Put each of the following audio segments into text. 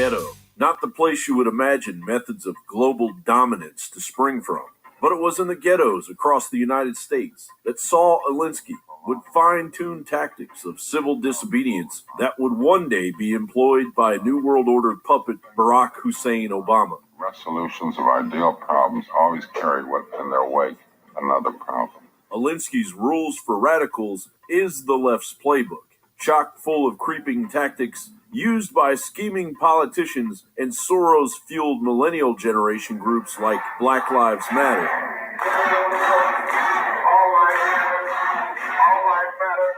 ghetto, not the place you would imagine methods of global dominance to spring from. But it was in the ghettos across the United States that Saul Alinsky would fine-tune tactics of civil disobedience that would one day be employed by New World Order puppet Barack Hussein Obama. Resolutions of ideal problems always carry within their wake another problem. Alinsky's Rules for Radicals is the left's playbook, chock full of creeping tactics used by scheming politicians and Soros-fueled millennial generation groups like Black Lives Matter. All lives matter,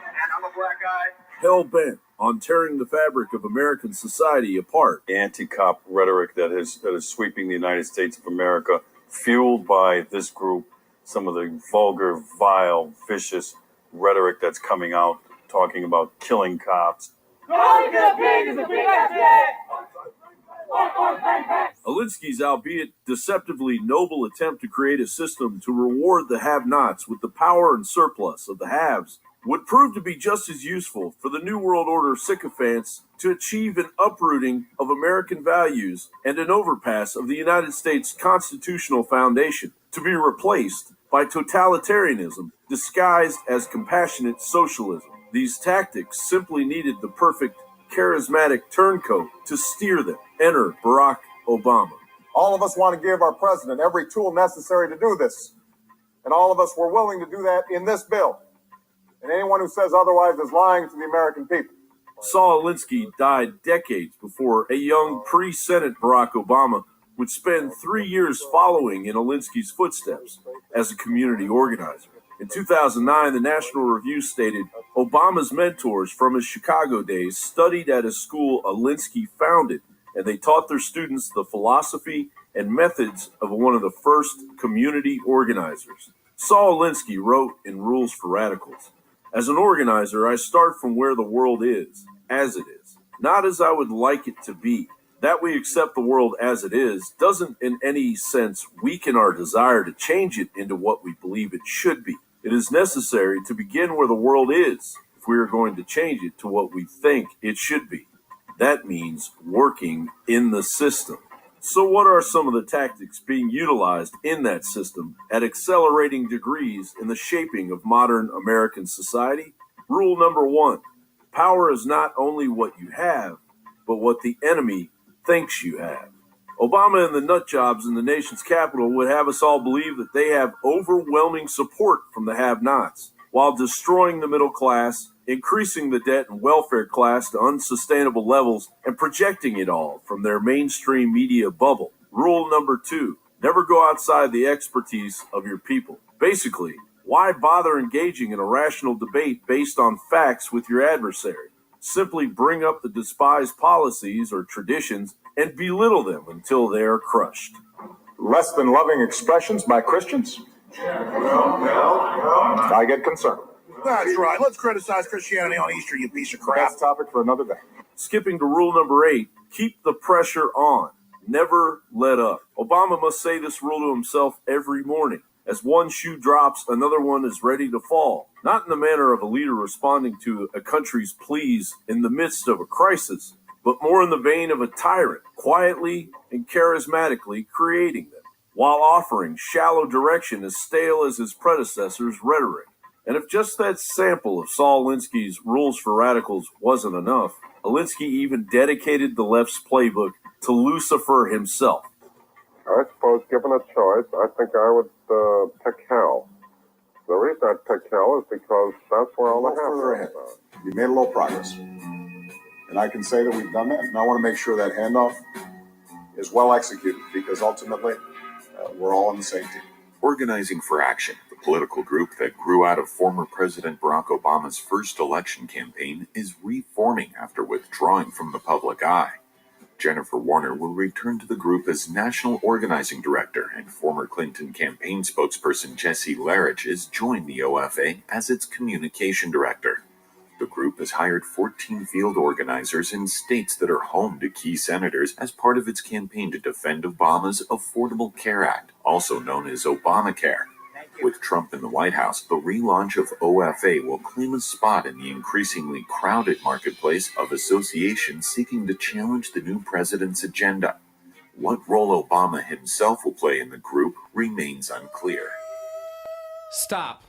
and I'm a black guy. Hell-bent on tearing the fabric of American society apart. Anti-cop rhetoric that is sweeping the United States of America, fueled by this group, some of the vulgar, vile, vicious rhetoric that's coming out, talking about killing cops. Alinsky's albeit deceptively noble attempt to create a system to reward the have-nots with the power and surplus of the haves would prove to be just as useful for the New World Order sycophants to achieve an uprooting of American values and an overpass of the United States constitutional foundation to be replaced by totalitarianism disguised as compassionate socialism. These tactics simply needed the perfect charismatic turncoat to steer them. Enter Barack Obama. All of us want to give our president every tool necessary to do this. And all of us were willing to do that in this bill. And anyone who says otherwise is lying to the American people. Saul Alinsky died decades before a young pre-Senate Barack Obama would spend 3 years following in Alinsky's footsteps as a community organizer. In 2009, the National Review stated, Obama's mentors from his Chicago days studied at a school Alinsky founded, and they taught their students the philosophy and methods of one of the first community organizers. Saul Alinsky wrote in Rules for Radicals, as an organizer, I start from where the world is, as it is, not as I would like it to be. That we accept the world as it is doesn't in any sense weaken our desire to change it into what we believe it should be. It is necessary to begin where the world is if we are going to change it to what we think it should be. That means working in the system. So what are some of the tactics being utilized in that system at accelerating degrees in the shaping of modern American society? Rule number 1, power is not only what you have, but what the enemy thinks you have. Obama and the nut jobs in the nation's capital would have us all believe that they have overwhelming support from the have-nots, while destroying the middle class, increasing the debt and welfare class to unsustainable levels, and projecting it all from their mainstream media bubble. Rule number 2, never go outside the expertise of your people. Basically, why bother engaging in a rational debate based on facts with your adversary? Simply bring up the despised policies or traditions and belittle them until they are crushed. Less than loving expressions by Christians? I get concerned. That's right. Let's criticize Christianity on Easter, you piece of crap. That's a topic for another day. Skipping to rule number 8, keep the pressure on. Never let up. Obama must say this rule to himself every morning. As one shoe drops, another one is ready to fall. Not in the manner of a leader responding to a country's pleas in the midst of a crisis, but more in the vein of a tyrant, quietly and charismatically creating them, while offering shallow direction as stale as his predecessor's rhetoric. And if just that sample of Saul Alinsky's Rules for Radicals wasn't enough, Alinsky even dedicated the left's playbook to Lucifer himself. I suppose, given a choice, I think I would pick hell. The reason I'd pick hell is because that's where all the hell is. We made a little progress. And I can say that we've done that. And I want to make sure that handoff is well executed because ultimately we're all on the same team. Organizing for Action, the political group that grew out of former President Barack Obama's first election campaign, is reforming after withdrawing from the public eye. Jennifer Warner will return to the group as National Organizing Director, and former Clinton campaign spokesperson Jesse Larich has joined the OFA as its Communication Director. The group has hired 14 field organizers in states that are home to key senators as part of its campaign to defend Obama's Affordable Care Act, also known as Obamacare. With Trump in the White House, the relaunch of OFA will claim a spot in the increasingly crowded marketplace of associations seeking to challenge the new president's agenda. What role Obama himself will play in the group remains unclear. Stop.